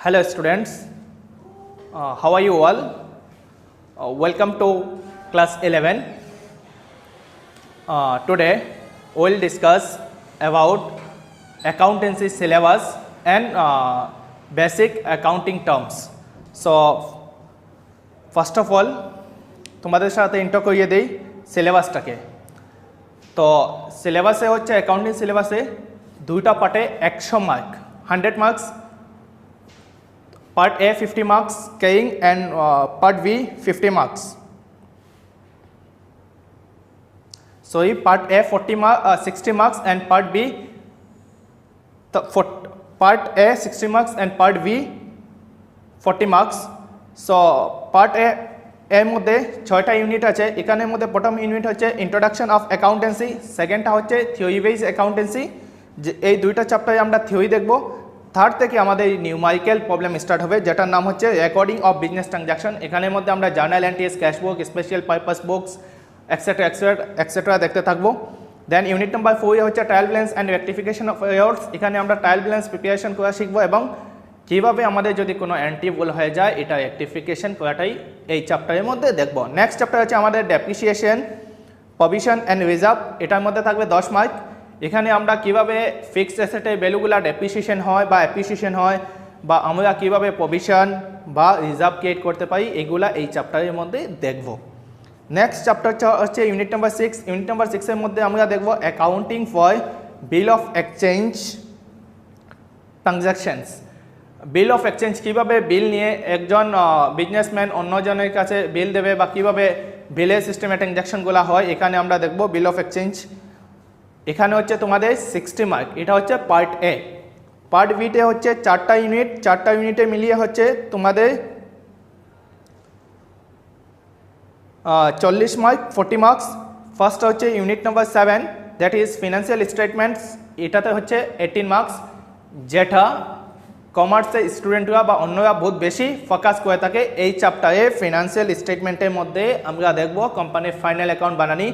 Hello students, how are you all? Welcome to class 11. Today we will discuss about accountancy syllabus and basic accounting terms. So first of all তোমাদের সাথে intro করিয়ে দেই সিলেবাসটাকে। তো সিলেবাসে হচ্ছে accounting সিলেবাসে দুইটা পার্টে 100 mark 100 marks, part A 50 marks carrying and part B 50 marks. So part A 60 marks and part B part A 60 marks and part B 40 marks. So part A এর মধ্যে 6টা ইউনিট আছে। এখানের মধ্যে প্রথম ইউনিট হচ্ছে ইন্ট্রোডাকশন অফ অ্যাকাউন্টেন্সি, সেকেন্ডটা হচ্ছে theory base accountancy. যে এই দুইটা চ্যাপ্টারে আমরা থিওরি দেখব। থার্ড থেকে আমাদের নিউমারিক্যাল প্রবলেম স্টার্ট হবে, যেটার নাম হচ্ছে রেকর্ডিং অফ বিজনেস ট্রানজাকশন। এখানের মধ্যে আমরা জার্নাল এন্ট্রিজ, ক্যাশ বুক, special purpose books etcetera etcetera দেখতে থাকবো। দেন ইউনিট নাম্বার 4 হচ্ছে trial balance and rectification of errors. এখানে আমরা ট্রায়াল ব্যালেন্স প্রিপারেশন করা শিখবো এবং কীভাবে আমাদের যদি কোনো এন্ট্রি ভুল হয়ে যায় এটা রেকটিফিকেশন করাটাই এই চ্যাপ্টারের মধ্যে দেখব। নেক্সট চ্যাপ্টার হচ্ছে আমাদের ডেপ্রিসিয়েশন, প্রভিশন অ্যান্ড রিজার্ভ। এটার মধ্যে থাকবে 10 মার্ক। এখানে আমরা কিভাবে ফিক্সড অ্যাসেটের ভ্যালুগুলো ডেপ্রিসিয়েশন হয় বা অ্যাপ্রিসিয়েশন হয় বা আমরা কিভাবে প্রভিশন বা রিজার্ভ ক্রিয়েট করতে পারি এগুলা এই চ্যাপ্টারের মধ্যে দেখব। নেক্সট চ্যাপ্টার হচ্ছে ইউনিট নাম্বার 6। ইউনিট নাম্বার 6-এর মধ্যে আমরা দেখব accounting for bill of exchange transactions. Bill of exchange কীভাবে বিল নিয়ে একজন বিজনেসম্যান অন্যজনের কাছে বিল দেবে বা কীভাবে বিলের সিস্টেমে ট্রানজাকশনগুলো হয় এখানে আমরা দেখব বিল অফ এক্সচেঞ্জ। এখানে হচ্ছে তোমাদের 60 মার্ক। এটা হচ্ছে পার্ট এ। পার্ট বিতে হচ্ছে 4টা ইউনিট, 4টা ইউনিটে মিলিয়ে হচ্ছে তোমাদের 40 মার্ক 40 মার্কস। ফার্স্ট হচ্ছে unit number 7, that is financial statements. এটাতে হচ্ছে 18 মার্কস, যেটা কমার্সের স্টুডেন্টরা বা অন্যরা বহুত বেশি ফোকাস করে থাকে। এই চ্যাপ্টারে ফিনান্সিয়াল স্টেটমেন্টের মধ্যে আমরা দেখব কোম্পানির ফাইনাল অ্যাকাউন্ট বানানি,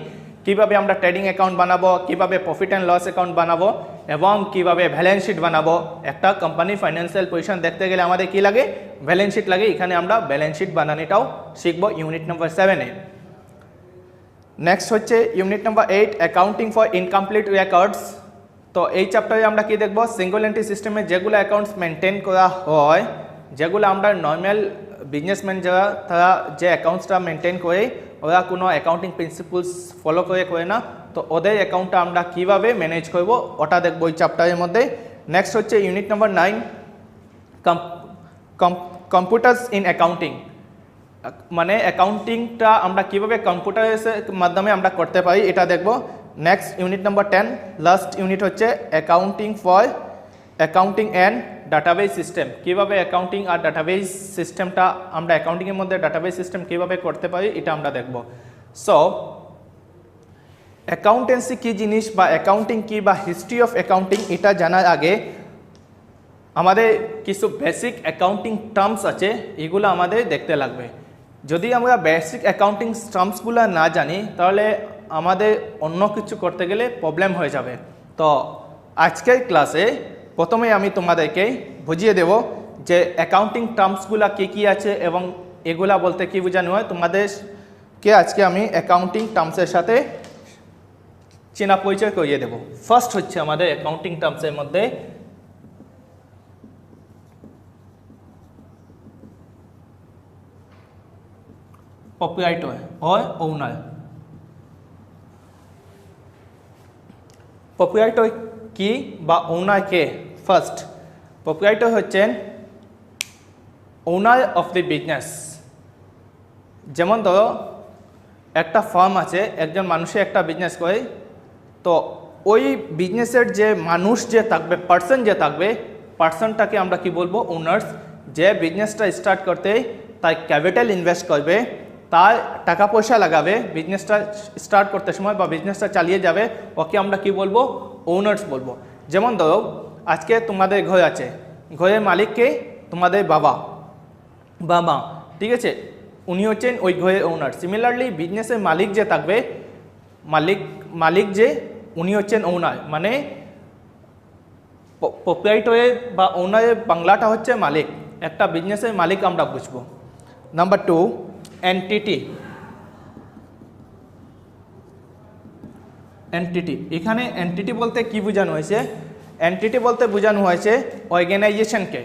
কীভাবে আমরা ট্রেডিং অ্যাকাউন্ট বানাবো, কীভাবে প্রফিট অ্যান্ড লস অ্যাকাউন্ট বানাবো এবং কীভাবে ব্যালেন্স শিট বানাবো। একটা কোম্পানির ফাইন্যান্সিয়াল পজিশন দেখতে গেলে আমাদের কী লাগে? ব্যালেন্স শিট লাগে। এখানে আমরা ব্যালেন্স শিট বানানোটাও শিখব ইউনিট নাম্বার 7-এ। নেক্সট হচ্ছে unit number 8, accounting for incomplete records. তো এই চ্যাপ্টারে আমরা কি দেখব? সিঙ্গল এন্ট্রি সিস্টেমে যেগুলো অ্যাকাউন্টস মেনটেন করা হয়, যেগুলো আমরা নর্মাল বিজনেসম্যান যারা তারা যে অ্যাকাউন্টসটা মেনটেন করে ওরা কোনো অ্যাকাউন্টিং প্রিন্সিপালস ফলো করে না, তো ওদের অ্যাকাউন্টটা আমরা কীভাবে ম্যানেজ করব ওটা দেখব এই চ্যাপ্টারের মধ্যে। নেক্সট হচ্ছে unit number 9, computers in accounting. মানে অ্যাকাউন্টিংটা আমরা কীভাবে কম্পিউটারের মাধ্যমে আমরা করতে পারি এটা দেখব। Next unit number 10, last unit হচ্ছে accounting for accounting and database system. কীভাবে অ্যাকাউন্টিং আর ডাটাবেস সিস্টেমটা আমরা অ্যাকাউন্টিংয়ের মধ্যে ডাটাবেস সিস্টেম কীভাবে করতে পারি এটা আমরা দেখব। সো অ্যাকাউন্টেন্সি কী জিনিস বা অ্যাকাউন্টিং কী বা হিস্ট্রি অফ অ্যাকাউন্টিং এটা জানার আগে আমাদের কিছু বেসিক অ্যাকাউন্টিং টার্মস আছে, এগুলো আমাদের দেখতে লাগবে। যদি আমরা বেসিক অ্যাকাউন্টিং টার্মসগুলো না জানি তাহলে আমাদের অন্য কিছু করতে গেলে প্রবলেম হয়ে যাবে। তো আজকের ক্লাসে প্রথমে আমি তোমাদেরকে বুঝিয়ে দেব যে অ্যাকাউন্টিং টার্মসগুলো কী কী আছে এবং এগুলা বলতে কী বোঝানো হয়। তোমাদেরকে আজকে আমি অ্যাকাউন্টিং টার্মসের সাথে চেনা পরিচয় করিয়ে দেব। ফার্স্ট হচ্ছে আমাদের অ্যাকাউন্টিং টার্মসের মধ্যে প্রোপ্রাইটর or ওনার। প্রোপ্রাইটর কি বা ওনার কে? ফার্স্ট প্রোপ্রাইটর হচ্ছেন ওনার অফ দ্য বিজনেস। যেমন ধরো একটা ফার্ম আছে, একজন মানুষে একটা বিজনেস করে, তো ওই বিজনেসের যে মানুষ যে থাকবে, পার্সন যে থাকবে, পার্সনটাকে আমরা কি বলবো? ওনার্স। যে বিজনেসটা স্টার্ট করতে তার ক্যাপিটাল ইনভেস্ট করবে, তার টাকা পয়সা লাগাবে বিজনেসটা স্টার্ট করতে সময় বা বিজনেসটা চালিয়ে যাবে, ওকে আমরা কি বলবো? ওনার্স বলবো। যেমন ধরো আজকে তোমাদের ঘর আছে, ঘরের মালিককে তোমাদের বাবা বা মা, ঠিক আছে, উনি হচ্ছেন ওই ঘরের ওনার। সিমিলারলি বিজনেসের মালিক যে থাকবে, মালিক যে উনি হচ্ছেন ওনার। মানে প্রোপ্রাইটরের বা ওনারের বাংলাটা হচ্ছে মালিক, একটা বিজনেসের মালিক আমরা বুঝবো। Number 2 entity. এন্টিটি, এখানে এন্টিটি বলতে কি বোঝানো হয়েছে? এন্টিটি বলতে বোঝানো হয়েছে অর্গানাইজেশনকে।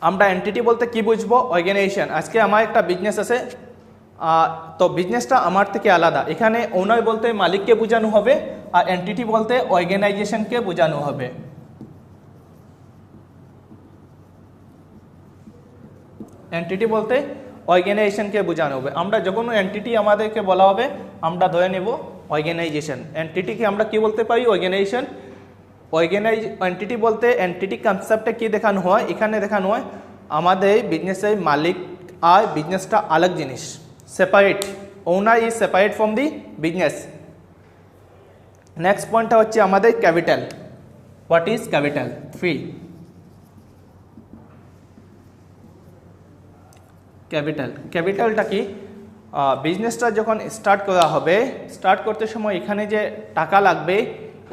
আমরা এন্টিটি বলতে কি বুঝবো? অর্গানাইজেশন। আজকে আমার একটা বিজনেস আছে, তো বিজনেসটা আমার থেকে আলাদা। এখানে ওনার বলতে মালিককে বোঝানো হবে, আর এন্টিটি বলতে অর্গানাইজেশনকে বোঝানো হবে। এন্টিটি বলতে অর্গানাইজেশনকে বোঝানো হবে। আমরা যখন এন্টিটি আমাদেরকে বলা হবে আমরা ধরে নেব অর্গানাইজেশন। এন্টিটিকে আমরা কি বলতে পারি? অর্গানাইজেশন। এন্টিটি বলতে এন্টিটি কনসেপ্টে কি দেখানো হয়? এখানে দেখানো হয় আমাদের বিজনেসের মালিক আর বিজনেসটা আলাদা জিনিস, separate. Owner is separate from the business. Next পয়েন্টটা হচ্ছে আমাদের capital. What is capital? 3 capital. ক্যাপিটালটা কি? বিজনেসটা যখন স্টার্ট করা হবে, স্টার্ট করতে সময় এখানে যে টাকা লাগবে,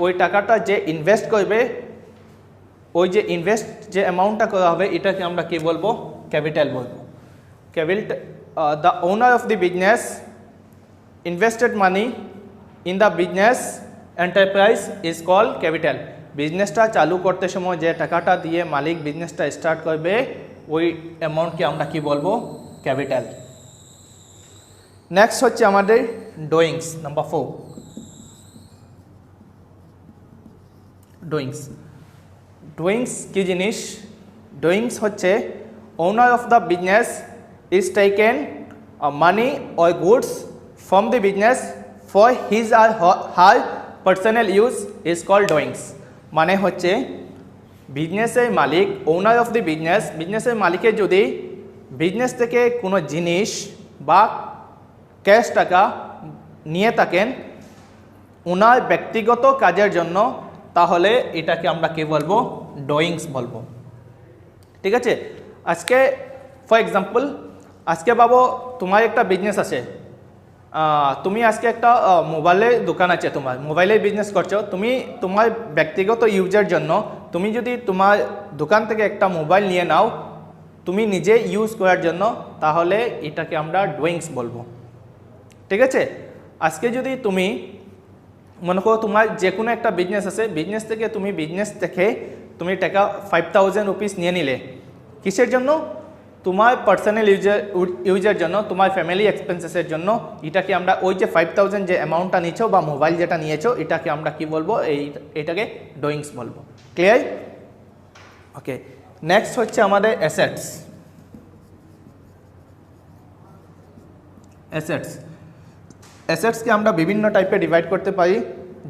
ওই টাকাটা যে ইনভেস্ট করবে, ওই যে ইনভেস্ট যে অ্যামাউন্টটা করা হবে, এটাকে আমরা কি বলবো? ক্যাপিটাল বলবো। Capital, the owner of the business invested money in the business enterprise is called capital. বিজনেসটা চালু করতে সময় যে টাকাটা দিয়ে মালিক বিজনেসটা স্টার্ট করবে, ওই অ্যামাউন্টকে আমরা কি বলবো? ক্যাপিটাল। নেক্সট হচ্ছে আমাদের ডুইংস, নাম্বার 4। ডুইংস। ডুইংস কি জিনিস? ডুইংস হচ্ছে owner of the business is taken money or goods from the business for his আর her personal use is called drawings. মানে হচ্ছে বিজনেসের মালিক, ওনার অফ দি বিজনেস, বিজনেসের মালিকের যদি বিজনেস থেকে কোনো জিনিস বা ক্যাশ টাকা নিয়ে থাকেন ওনার ব্যক্তিগত কাজের জন্য, তাহলে এটাকে আমরা কি বলবো? ডুইংস বলবো। ঠিক আছে? আজকে ফর এক্সাম্পল, আজকে বাবু তোমার একটা বিজনেস আছে, তুমি আজকে একটা মোবাইলের দোকান আছে, তোমার মোবাইলের বিজনেস করছো, তুমি তোমার ব্যক্তিগত ইউজের জন্য তুমি যদি তোমার দোকান থেকে একটা মোবাইল নিয়ে নাও তুমি নিজে ইউজ করার জন্য, তাহলে এটাকে আমরা ডুইংস বলবো। ঠিক আছে? আজকে যদি তুমি মনে করো তোমার যে কোনো একটা বিজনেস আছে, বিজনেস থেকে তুমি টাকা 5000 রুপিস নিয়ে নিলে, কিসের জন্য? তোমার পার্সোনাল ইউজের জন্য, তোমার ফ্যামিলি এক্সপেন্সেসের জন্য। এটাকে আমরা ওই যে 5000 যে অ্যামাউন্টটা নিয়েছো বা মোবাইল যেটা নিয়েছো, এটাকে আমরা কি বলবো? এটাকে ডুইংস বলবো। ক্লিয়ার? ওকে। নেক্সট হচ্ছে আমাদের অ্যাসেটস। অ্যাসেটস। অ্যাসেটসকে আমরা বিভিন্ন টাইপে ডিভাইড করতে পারি।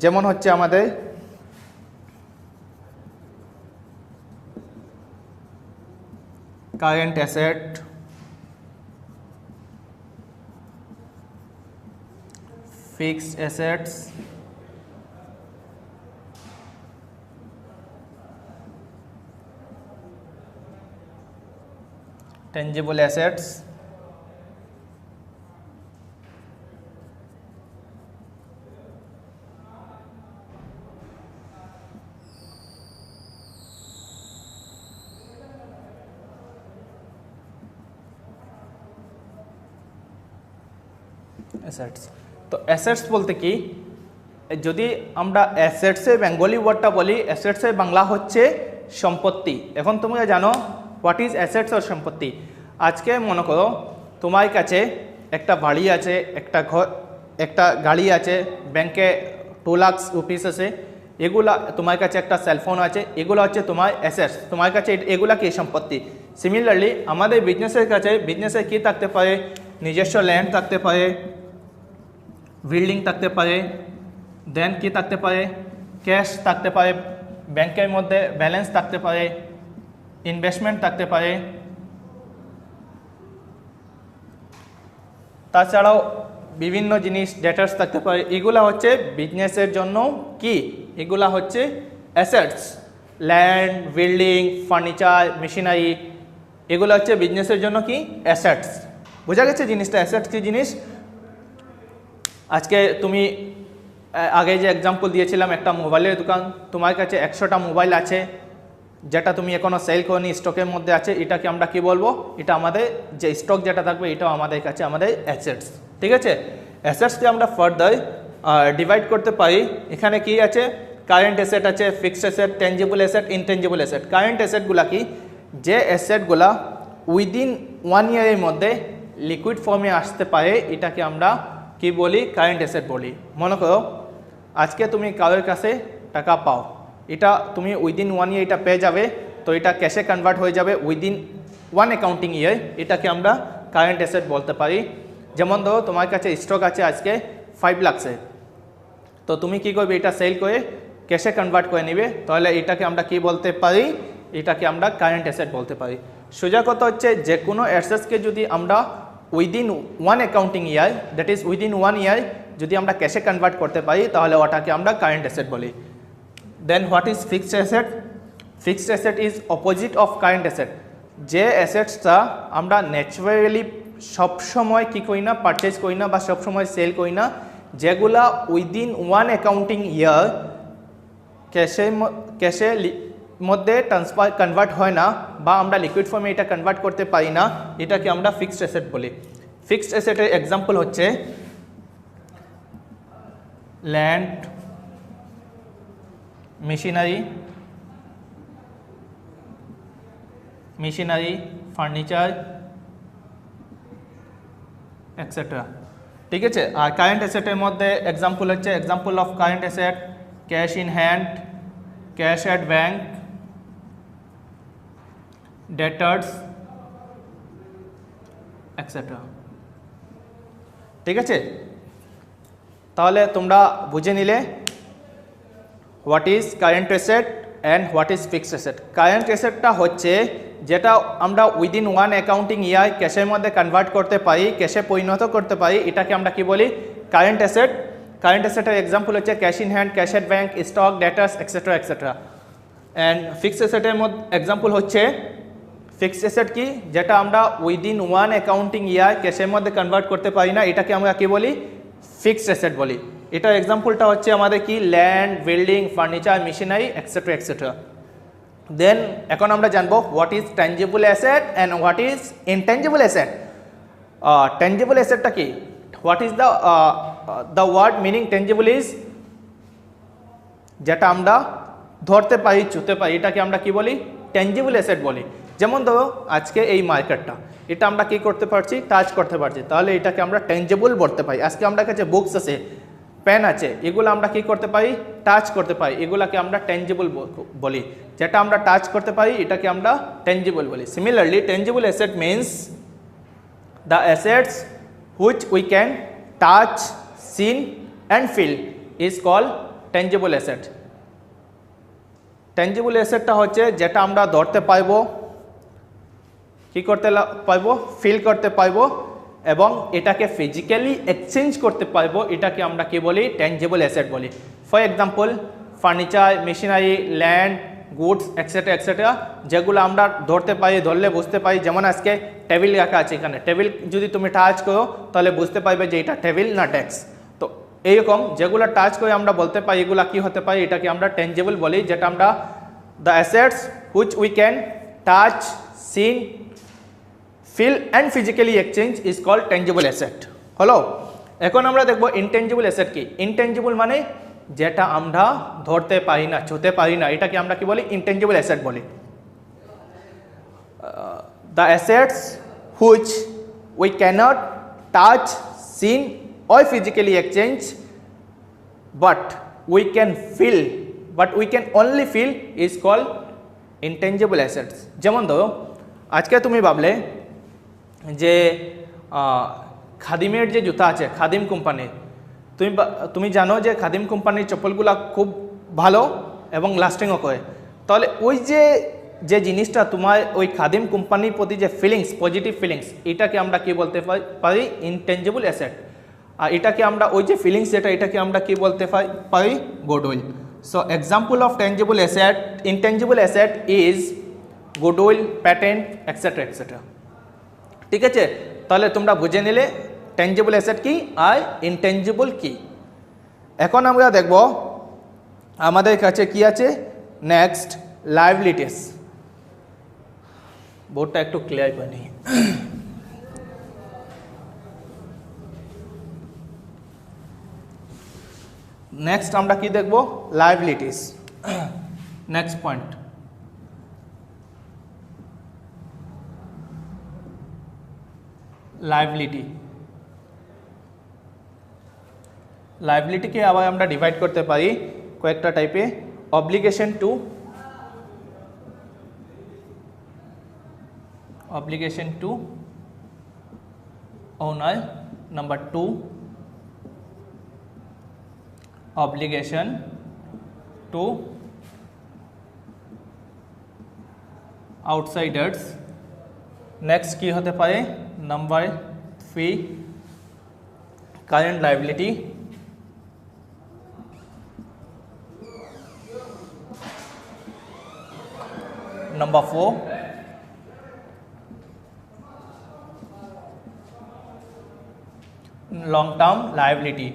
যেমন হচ্ছে আমাদের current asset, fixed assets, tangible assets, assets. তো অ্যাসেটস বলতে কি? যদি আমরা অ্যাসেটসের বেঙ্গলি ওয়ার্ডটা বলি, অ্যাসেটসের বাংলা হচ্ছে সম্পত্তি। এখন তোমরা জানো হোয়াট ইজ অ্যাসেটস আর সম্পত্তি। আজকে মনে করো তোমার কাছে একটা বাড়ি আছে, একটা গাড়ি আছে, ব্যাংকে 2 লাখ রুপিস আছে, এগুলা তোমার কাছে একটা সেলফোন আছে, এগুলো হচ্ছে তোমার অ্যাসেটস, তোমার কাছে এগুলা কি? সম্পত্তি। সিমিলারলি আমাদের বিজনেসের কাছে, বিজনেসে কি থাকতে পারে? নিজস্ব ল্যান্ড থাকতে পারে, বিল্ডিং থাকতে পারে, দেন কি থাকতে পারে? ক্যাশ থাকতে পারে, ব্যাংকের মধ্যে ব্যালেন্স থাকতে পারে, ইনভেস্টমেন্ট থাকতে পারে, তাছাড়াও বিভিন্ন জিনিস ডেটার্স থাকতে পারে। এগুলা হচ্ছে বিজনেসের জন্য কি? এগুলা হচ্ছে assets. Land, building, furniture, machinery, এগুলো হচ্ছে বিজনেসের জন্য কি? অ্যাসেটস। বোঝা গেছে জিনিসটা? অ্যাসেটস কি জিনিস? আজকে তুমি আগে যে এক্সাম্পল দিয়েছিলাম, একটা মোবাইলের দোকান, তোমার কাছে 100টা মোবাইল আছে, যেটা তুমি এখনো সেল করনি স্টকের মধ্যে আছে, এটাকে আমরা কি বলবো, এটা আমাদের যে স্টক যেটা থাকবে এটাও আমাদের কাছে আমাদের অ্যাসেটস। ঠিক আছে, অ্যাসেটসকে আমরা ফার্দার ডিভাইড করতে পারি। এখানে কি আছে, কারেন্ট অ্যাসেট আছে, fixed asset, tangible asset, intangible asset. Current অ্যাসেটগুলা কি, যে অ্যাসেটগুলা উইদিন 1 ইয়ারের মধ্যে লিকুইড ফর্মে আসতে পারে এটাকে আমরা কি বলি, কারেন্ট অ্যাসেট বলি। মনে করো আজকে তুমি কারোর কাছে টাকা পাও, এটা তুমি উইদিন 1 ইয়ার এটা পেয়ে যাবে, তো এটা ক্যাশে কনভার্ট হয়ে যাবে উইদিন 1 অ্যাকাউন্টিং ইয়ার, এটাকে আমরা কারেন্ট অ্যাসেট বলতে পারি। যেমন ধরো তোমার কাছে স্টক আছে আজকে 5 লাখে, তো তুমি কি করবে, এটা সেল করে ক্যাশে কনভার্ট করে নেবে, তাহলে এটাকে আমরা কি বলতে পারি, এটাকে আমরা কারেন্ট অ্যাসেট বলতে পারি। সোজা কথা হচ্ছে যে কোনো অ্যাসেটসকে যদি আমরা within 1 accounting year, that is within 1 ইয়ার যদি আমরা ক্যাশে কনভার্ট করতে পারি তাহলে ওটাকে আমরা কারেন্ট অ্যাসেট বলি। Then what is fixed asset? Fixed asset is opposite of current asset. যে অ্যাসেটসটা আমরা ন্যাচারালি সবসময় কী করি না, পারচেজ করি না বা সবসময় সেল করি না, যেগুলা উইদিন 1 অ্যাকাউন্টিং ইয়ার ক্যাশে মধ্যে ট্রান্সফার কনভার্ট হয় না বা আমরা লিকুইড ফর্মে এটা কনভার্ট করতে পারি না, এটাকে আমরা ফিক্সড অ্যাসেট বলি। ফিক্সড অ্যাসেটের এক্সাম্পল হচ্ছে ল্যান্ড, মেশিনারি, ফার্নিচার এক্সেট্রা। ঠিক আছে, আর কারেন্ট অ্যাসেটের মধ্যে এক্সাম্পল হচ্ছে, example of current asset cash in hand, cash at bank, debtors etcetera. ঠিক আছে, তাহলে তোমরা বুঝে নিলে what is current asset and what is fixed asset. Current অ্যাসেটটা হচ্ছে যেটা আমরা উইদিন 1 অ্যাকাউন্টিং ইয়ার ক্যাশের মধ্যে কনভার্ট করতে পারি, ক্যাশে পরিণত করতে পারি, এটাকে আমরা কি বলি, কারেন্ট অ্যাসেট। কারেন্ট অ্যাসেটের এক্সাম্পল হচ্ছে cash in hand, cash at bank, stock, debtors etcetera etcetera. And fixed অ্যাসেটের মধ্যে এক্সাম্পল হচ্ছে, ফিক্সড অ্যাসেট কি, যেটা আমরা উইদিন 1 অ্যাকাউন্টিং ইয়ার ক্যাশের মধ্যে কনভার্ট করতে পারি না, এটাকে আমরা কি বলি, ফিক্সড অ্যাসেট বলি। এটার এক্সাম্পলটা হচ্ছে আমাদের কি, land, building, furniture, machinery etcetera etcetera. Then এখন আমরা জানবো what is tangible asset and what is intangible asset. Tangible অ্যাসেটটা কি, what is the word meaning tangible is, যেটা আমরা ধরতে পারি, ছুঁতে পারি, এটাকে আমরা কি বলি, ট্যাঞ্জিবল অ্যাসেট বলি। যেমন ধরো আজকে এই মার্কেটটা, এটা আমরা কি করতে পারছি, টাচ করতে পারছি, তাহলে এটাকে আমরা ট্যাঞ্জিবল বলতে পারি। আজকে আমরা কাছে বুকস আছে, পেন আছে, এগুলো আমরা কি করতে পারি, টাচ করতে পারি, এগুলাকে আমরা ট্যাঞ্জিবল বলি। যেটা আমরা টাচ করতে পারি এটাকে আমরা ট্যাঞ্জিবল বলি। Similarly tangible asset means the assets which we can touch, seen and feel is call tangible asset. Tangible অ্যাসেটটা হচ্ছে যেটা আমরা ধরতে পারবো, কি করতে পারবো, ফিল করতে পারবো এবং এটাকে ফিজিক্যালি এক্সচেঞ্জ করতে পারবো, এটাকে আমরা কি বলি, ট্যাঞ্জিবল অ্যাসেট বলি। For example furniture, machinery, land, goods etcetera etcetera, যেগুলো আমরা ধরতে পারি, ধরলে বুঝতে পারি। যেমন আজকে টেবিল রাখা আছে, এখানে টেবিল যদি তুমি টাচ করো তাহলে বুঝতে পারবে যে এটা টেবিল না ডেস্ক। তো এইরকম যেগুলো টাচ করে আমরা বলতে পারি এগুলো কি হতে পারে, এটাকে আমরা ট্যাঞ্জিবল বলি। যেটা আমরা the assets which we can touch, seen, feel and physically exchange is called tangible asset. হলো, এখন আমরা দেখবো ইনট্যাঞ্জিবল অ্যাসেট কি। ইনট্যাঞ্জিবল মানে যেটা আমরা ধরতে পারি না, ছুঁতে পারি না, এটাকে আমরা কি বলি, ইনট্যাঞ্জিবল অ্যাসেট বলি। The assets which we cannot touch, seen or physically exchange but we can feel, but we can only feel is called intangible assets. যেমন ধরো আজকে তুমি ভাবলে যে খাদিমের যে জুতা আছে, খাদিম কোম্পানি, তুমি জানো যে খাদিম কোম্পানির চপ্পলগুলো খুব ভালো এবং লাস্টিংও করে, তাহলে ওই যে জিনিসটা তোমার ওই খাদিম কোম্পানির প্রতি যে ফিলিংস, পজিটিভ ফিলিংস, এটাকে আমরা কি বলতে পারি, ইনট্যাঞ্জিবল অ্যাসেট। আর এটাকে আমরা ওই যে ফিলিংস যেটা, এটাকে আমরা কি বলতে পারি, goodwill. So example of tangible asset, intangible asset is goodwill, patent etcetera etcetera. ঠিক আছে, তাহলে তোমরা বুঝে নিলে ট্যাঞ্জিবল অ্যাসেট কি আর ইনট্যাঞ্জিবল কি। এখন আমরা দেখব আমাদের কাছে কি আছে, নেক্সট লাইবিলিটিস, বোর্ডটা একটু ক্লিয়ার করে নিই। নেক্সট আমরা কি দেখব, লাইবিলিটিস। Next point, liability. লাইবিলিটিকে আবার আমরা ডিভাইড করতে পারি কয়েকটা টাইপে। Obligation to owner, number 2 obligation to outsiders। Next কি হতে পারে, number 3 current liability. Number 4 long term liability.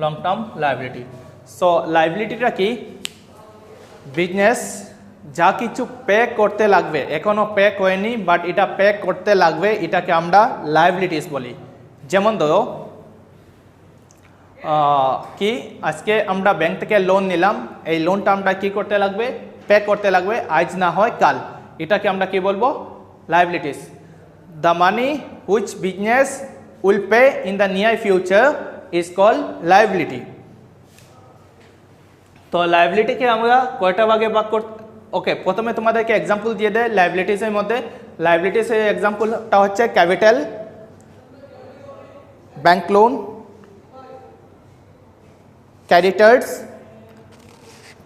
Long term liability. So লাইবিলিটিটা কি, বিজনেস যা কিছু পে করতে লাগবে, এখনো পে করেনি বাট এটা পে করতে লাগবে, এটাকে আমরা লাইবিলিটিস বলি। যেমন ধরো কি আজকে আমরা ব্যাংক থেকে লোন নিলাম, এই লোনটা আমরা কি করতে লাগবে, পে করতে লাগবে, আজ না হয় কাল, এটাকে আমরা কি বলবো, liabilities. The money which business will pay in the near future is called liability. তো লাইবিলিটিকে আমরা কয়টা ভাগে ভাগ করতে, ওকে প্রথমে তোমাদেরকে এক্সাম্পল দিয়ে দেয় লাইবিলিটিসের মধ্যে। লাইবিলিটিসের এক্সাম্পলটা হচ্ছে ক্যাপিটাল, ব্যাংক লোন, ক্রেডিটার্স,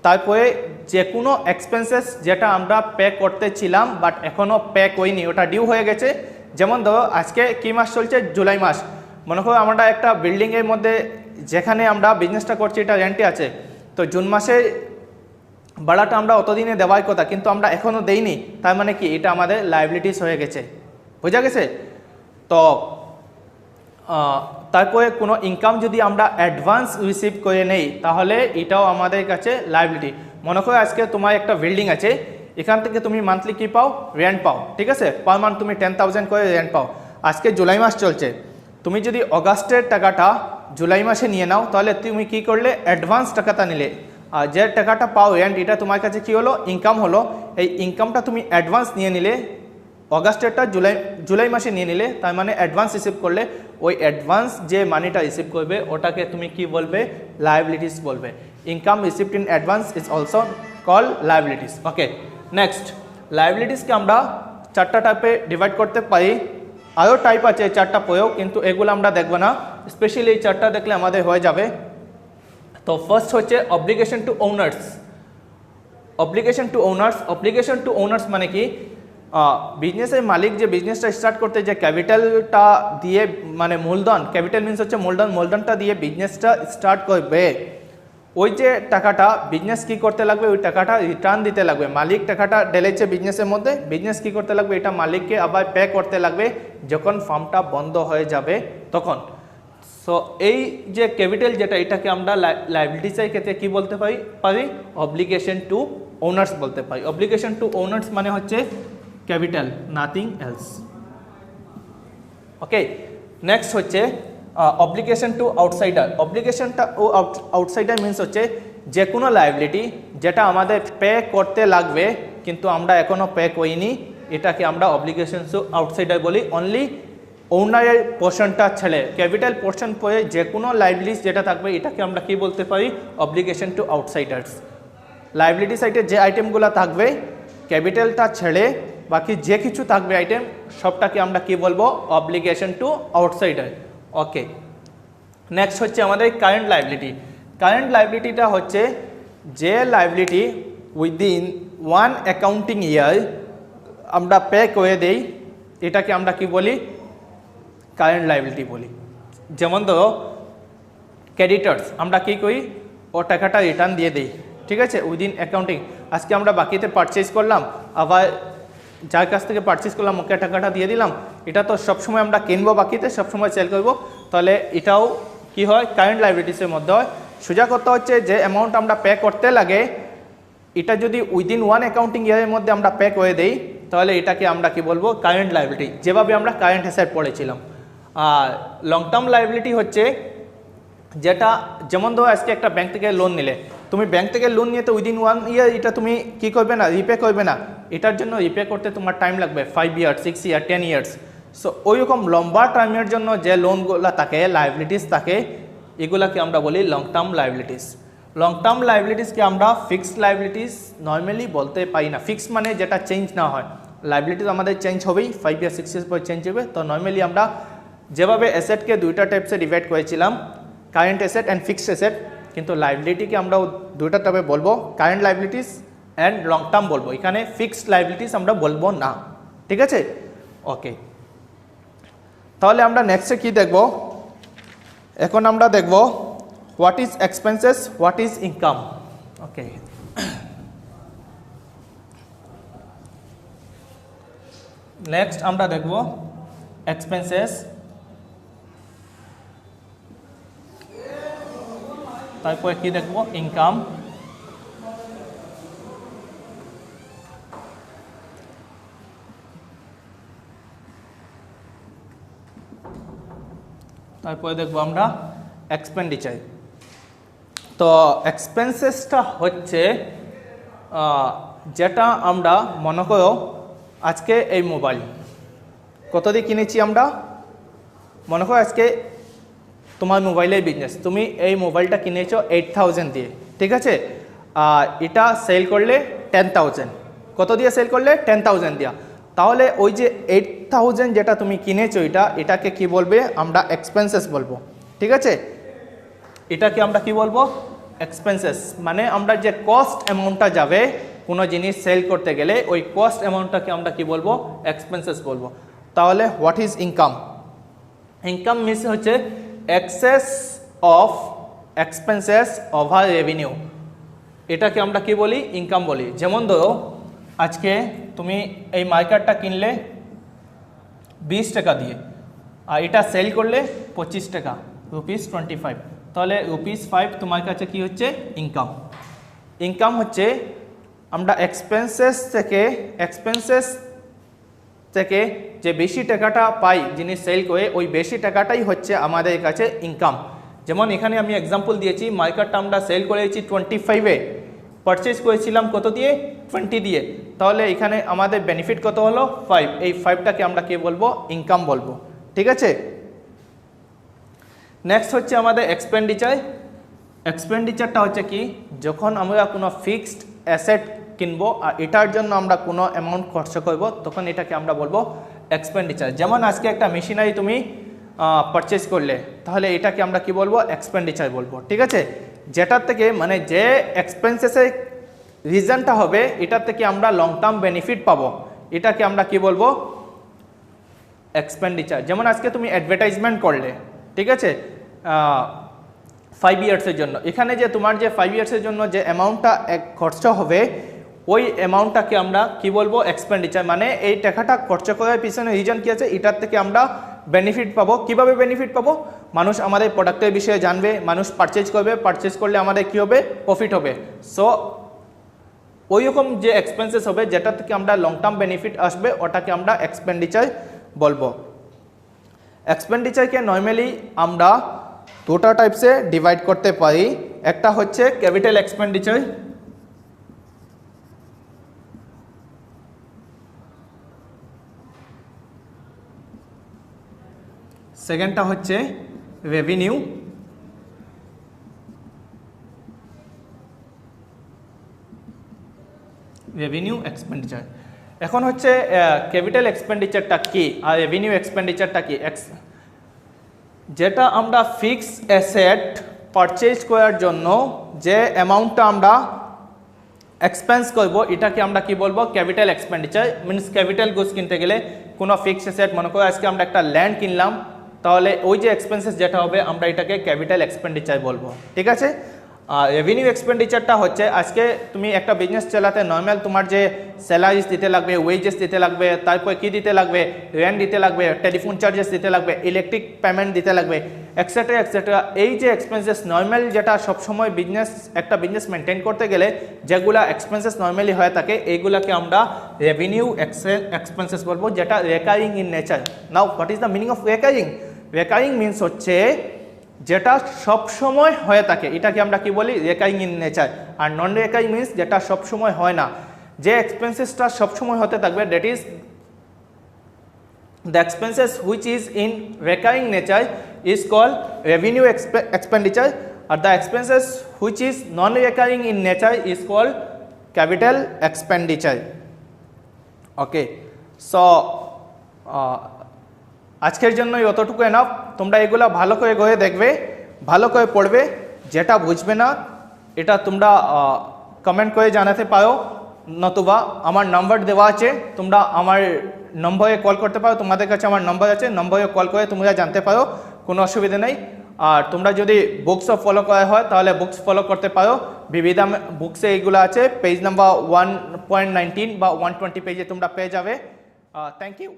তারপরে যে কোনো এক্সপেন্সেস যেটা আমরা পে করতেছিলাম বাট এখনও পে করিনি, ওটা ডিউ হয়ে গেছে। যেমন ধরো আজকে কি মাস চলছে, জুলাই মাস। মনে করো আমরা একটা বিল্ডিংয়ের মধ্যে যেখানে আমরা বিজনেসটা করছি এটা রেন্টে আছে, তো জুন মাসে ভাড়াটা আমরা অতদিনে দেওয়ার কথা কিন্তু আমরা এখনও দেইনি, তার মানে কি এটা আমাদের লাইবিলিটিস হয়ে গেছে, বোঝা গেছে। তো তারপরে কোনো ইনকাম যদি আমরা অ্যাডভান্স রিসিভ করে নেই তাহলে এটাও আমাদের কাছে লাইবিলিটি। মনে করো আজকে তোমার একটা বিল্ডিং আছে, এখান থেকে তুমি মান্থলি কি পাও, রেন্ট পাও, ঠিক আছে, পার মান্থ তুমি 10,000 করে রেন্ট পাও। আজকে জুলাই মাস চলছে, তুমি যদি অগাস্টের টাকাটা জুলাই মাসে নিয়ে নাও তাহলে তুমি কি করলে, অ্যাডভান্স টাকাটা নিলে, আর যে টাকাটা পাও রেন্ট এটা তোমার কাছে কি হলো, ইনকাম হলো। এই ইনকামটা তুমি অ্যাডভান্স নিয়ে নিলে, অগাস্টেরটা জুলাই মাসে নিয়ে নিলে, তার মানে অ্যাডভান্স রিসিভ করলে, ওই অ্যাডভান্স যে মানিটা রিসিভ করবে ওটাকে তুমি কি বলবে, লাইবিলিটিস বলবে। Income received in advance is also call liabilities. Okay, next লাইবিলিটিসকে আমরা 4টা টাইপে ডিভাইড করতে পারি। আরও টাইপ আছে 4টা প্রয়োগ, কিন্তু এগুলো আমরা দেখবো না, স্পেশালি এই 4টা দেখলে আমাদের হয়ে যাবে। তো ফার্স্ট হচ্ছে obligation two owners. Obligation two owners মানে কি, বিজনেসের মালিক যে বিজনেসটা স্টার্ট করতে যে ক্যাপিটালটা দিয়ে, মানে মূলধন, ক্যাপিটাল মিনস হচ্ছে মূলধন, মূলধনটা দিয়ে বিজনেসটা স্টার্ট করবে, ওই যে টাকাটা বিজনেস কি করতে লাগবে, ওই টাকাটা রিটার্ন দিতে লাগবে। মালিক টাকাটা ঢেলেছে বিজনেসের মধ্যে, বিজনেস কি করতে লাগবে, এটা মালিককে আবার পে করতে লাগবে যখন ফার্মটা বন্ধ হয়ে যাবে তখন। সো এই যে ক্যাপিটাল যেটা, এটাকে আমরা লাইবিলিটিসের ক্ষেত্রে কি বলতে পারি, অব্লিগেশন টু ওনার্স বলতে পারি। অব্লিগেশন টু ওনার্স মানে হচ্ছে capital, nothing else. Okay, next হচ্ছে অব্লিগেশন টু আউটসাইডার। অব্লিগেশনটা ও আউটসাইডার মিনস হচ্ছে যে কোনো লাইবিলিটি যেটা আমাদের পে করতে লাগবে কিন্তু আমরা এখনও পে করিনি, এটাকে আমরা অব্লিগেশন টু আউটসাইডার বলি। অনলি ওনারের পোর্শনটা ছেড়ে, ক্যাপিটাল পোর্শন পরে যে কোনো লাইবিলিটিস যেটা থাকবে এটাকে আমরা কি বলতে পারি, অব্লিগেশন টু আউটসাইডার্স। লাইবিলিটি সাইডে যে আইটেমগুলো থাকবে ক্যাপিটালটা ছেড়ে বাকি যে কিছু থাকবে আইটেম সবটাকে আমরা কি বলবো, obligation to outsider. Okay, next হচ্ছে আমাদের কারেন্ট লাইবিলিটি। কারেন্ট লাইবিলিটিটা হচ্ছে যে লাইবিলিটি উইদিন 1 অ্যাকাউন্টিং ইয়ার আমরা পে করে দেই, এটাকে আমরা কি বলি, কারেন্ট লাইবিলিটি বলি। যেমন ধরো ক্রেডিটার্স, আমরা কি করি, ও টাকাটা রিটার্ন দিয়ে দিই, ঠিক আছে, উইদিন অ্যাকাউন্টিং। আজকে আমরা বাকিতে পারচেজ করলাম, আবার যার কাছ থেকে পারচেজ করলাম ওকে টাকাটা দিয়ে দিলাম, এটা তো সবসময় আমরা কিনবো বাকিতে, সবসময় সেল করবো, তাহলে এটাও কি হয়, কারেন্ট লাইবিলিটিসের মধ্যে হয়। সোজা কথা হচ্ছে যে অ্যামাউন্ট আমরা পে করতে লাগে এটা যদি উইদিন ওয়ান অ্যাকাউন্টিং ইয়ারের মধ্যে আমরা পে করে দেই তাহলে এটাকে আমরা কি বলবো কারেন্ট লায়াবিলিটি, যেভাবে আমরা কারেন্ট অ্যাসেট পড়েছিলাম। আর লং টার্ম লায়াবিলিটি হচ্ছে যেটা, যেমন ধরো আজকে একটা ব্যাংক থেকে লোন নিলে, তুমি ব্যাংক থেকে লোন নিয়ে তো উইদিন 1 ইয়ার এটা তুমি কি করবে না, রিপে করবে না, এটার জন্য রিপে করতে তোমার টাইম লাগবে 5 ইয়ার্স, 6 ইয়ার, 10 ইয়ার্স। সো ওইরকম লম্বা টাইমের জন্য যে লোনগুলো থাকে, লায়াবিলিটিস থাকে, এগুলাকে আমরা বলি long term liabilities. Long term লায়াবিলিটিসকে আমরা ফিক্সড লায়াবিলিটিস নর্মালি বলতে পারি না। ফিক্সড মানে যেটা চেঞ্জ না হয়, লায়াবিলিটিস আমাদের চেঞ্জ হবেই, 5 ইয়ার 6 ইয়ার্স পর চেঞ্জ হবে। তো নর্মালি আমরা যেভাবে অ্যাসেটকে দুইটা টাইপসে ডিভাইড করেছিলাম, current asset and fixed asset, কিন্তু লায়াবিলিটিকে আমরা দুইটা টাইপে বলবো, current liabilities and long term বলবো, এখানে ফিক্সড লায়াবিলিটিস আমরা বলবো না। ঠিক আছে, ওকে। তাহলে আমরা নেক্সটে কি দেখব, এখন আমরা দেখব what is expenses, what is income. Okay, next আমরা দেখব এক্সপেন্সেস, তারপরে কি দেখব ইনকাম, তারপরে দেখবো আমরা এক্সপেন্ডিচার। তো এক্সপেন্সেসটা হচ্ছে যেটা আমরা মনে করো আজকে এই মোবাইল কত দিয়ে কিনেছি আমরা, মনে করো আজকে তোমার মোবাইলের বিজনেস, তুমি এই মোবাইলটা কিনেছো 8,000 দিয়ে, ঠিক আছে, আর এটা সেল করলে 10,000, কত দিয়ে সেল করলে 10,000 দিয়া, তাহলে ওই যে 8,000 যেটা তুমি কিনেছো এটাকে কি বলবে আমরা এক্সপেন্সেস বলবো। ঠিক আছে, এটাকে আমরা কি বলবো এক্সপেন্সেস, মানে আমরা যে কস্ট অ্যামাউন্টটা যাবে কোনো জিনিস সেল করতে গেলে ওই কস্ট অ্যামাউন্টটাকে আমরা কি বলবো এক্সপেন্সেস বলবো। তাহলে what is income, income means হচ্ছে excess of expenses over revenue, এটাকে আমরা কি বলি ইনকাম বলি। যেমন ধরো আজকে তুমি এই মার্কেটটা কিনলে 20 টাকা দিয়ে, আর এটা সেল করলে 25 টাকা, ₹25, তাহলে ₹5 তোমার কাছে কি হচ্ছে ইনকাম। ইনকাম হচ্ছে আমরা এক্সপেন্সেস থেকে যে বেশি টাকাটা পাই জিনিস সেল করে, ওই বেশি টাকাটাই হচ্ছে আমাদের কাছে ইনকাম। যেমন এখানে আমি এক্সাম্পল দিয়েছি, মার্কেটটা আমরা সেল করেছি 25-এ, পারচেজ করেছিলাম কত দিয়ে 20 দিয়ে, তাহলে এখানে আমাদের বেনিফিট কত হলো 5, এই 5টাকে আমরা কি বলবো ইনকাম বলবো। ঠিক আছে, নেক্সট হচ্ছে আমাদের এক্সপেন্ডিচার। এক্সপেন্ডিচারটা হচ্ছে কি, যখন আমরা কোনো ফিক্সড অ্যাসেট কিনবো আর এটার জন্য আমরা কোনো অ্যামাউন্ট খরচ করব, তখন এটাকে আমরা বলবো এক্সপেন্ডিচার। যেমন আজকে একটা মেশিনারি তুমি পারচেজ করলে, তাহলে এটাকে আমরা কি বলবো এক্সপেন্ডিচার বলবো। ঠিক আছে, যেটার থেকে মানে যে এক্সপেন্সেসের রিজনটা হবে এটার থেকে আমরা লং টার্ম বেনিফিট পাবো, এটাকে আমরা কি বলবো এক্সপেন্ডিচার। যেমন আজকে তুমি অ্যাডভার্টাইজমেন্ট করলে, ঠিক আছে 5 ইয়ার্সের জন্য, এখানে যে তোমার যে 5 ইয়ার্সের জন্য যে অ্যামাউন্টটা খরচ হবে ওই অ্যামাউন্টটাকে আমরা কি বলবো এক্সপেন্ডিচার, মানে এই টাকাটা খরচ করার পিছনে রিজন কি আছে, এটার থেকে আমরা বেনিফিট পাবো। কিভাবে বেনিফিট পাবো, মানুষ আমাদের প্রোডাক্টের বিষয়ে জানবে, মানুষ পারচেজ করবে, পারচেজ করলে আমাদের কি হবে প্রফিট হবে। সো ওই রকম যে এক্সপেন্সেস হবে যেটা থেকে আমরা লং টার্ম বেনিফিট আসবে ওটাকে আমরা এক্সপেন্ডিচার বলবো। এক্সপেন্ডিচারকে নর্মালি আমরা দুটো টাইপসে ডিভাইড করতে পারি, একটা হচ্ছে ক্যাপিটাল এক্সপেন্ডিচার, সেকেন্ডটা হচ্ছে রেভিনিউ, এক্সপেন্ডিচার। এখন হচ্ছে ক্যাপিটাল এক্সপেন্ডিচারটা কি আর রেভিনিউ এক্সপেন্ডিচারটা কি, যেটা আমরা ফিক্স অ্যাসেট পারচেজ করার জন্য যে অ্যামাউন্টটা আমরা এক্সপেন্স করব এটাকে আমরা কি বলবো capital expenditure. Means capital goods কিনতে গেলে কোনো ফিক্স অ্যাসেট, মনে করো আজকে আমরা একটা ল্যান্ড কিনলাম, তাহলে ওই যে এক্সপেন্সেস যেটা হবে আমরা এটাকে ক্যাপিটাল এক্সপেন্ডিচার বলবো। ঠিক আছে, রেভিনিউ এক্সপেন্ডিচারটা হচ্ছে আজকে তুমি একটা বিজনেস চালাতে নর্মাল তোমার যে স্যালারিজ দিতে লাগবে, ওয়েজেস দিতে লাগবে, তারপর কি দিতে লাগবে, রেন্ট দিতে লাগবে, টেলিফোন চার্জেস দিতে লাগবে, ইলেকট্রিক পেমেন্ট দিতে লাগবে, এক্সেট্রা এক্সেট্রা। এই যে এক্সপেন্সেস নর্মাল যেটা সবসময় একটা বিজনেস মেনটেন করতে গেলে যেগুলা এক্সপেন্সেস নর্মালি হয়ে থাকে এইগুলাকে আমরা রেভিনিউ এক্সপেন্সেস বলবো, যেটা recurring in nature. Now what is the meaning of recurring? Recurring means হচ্ছে যেটা সব সময় হয়ে থাকে, এটাকে আমরা কি বলি? Recurring in nature. আর নন রেকারিং মিনস যেটা সব সময় হয় না, যে এক্সপেন্সেসটা সব সময় হতে থাকবে, that is the expenses which is in recurring nature is called revenue expenditure, or the expenses which is non recurring in nature is called capital expenditure. Okay, so আজকের জন্য যতটুকু এনাফ। তোমরা এগুলা ভালো করে গিয়ে দেখবে, ভালো করে পড়বে, যেটা বুঝবে না এটা তোমরা কমেন্ট করে জানাতে পারো, নতুবা আমার নাম্বার দেওয়া আছে, তোমরা আমার নম্বরে কল করতে পারো, তোমাদের কাছে আমার নম্বর আছে, নম্বরে কল করে তোমরা জানতে পারো, কোনো অসুবিধা নেই। আর তোমরা যদি বুকসও ফলো করা হয় তাহলে বুকস ফলো করতে পারো, বিবিধা বুকসে এইগুলো আছে, পেজ নাম্বার 1.19 বা 120 পেজে তোমরা পেয়ে যাবে। Thank you.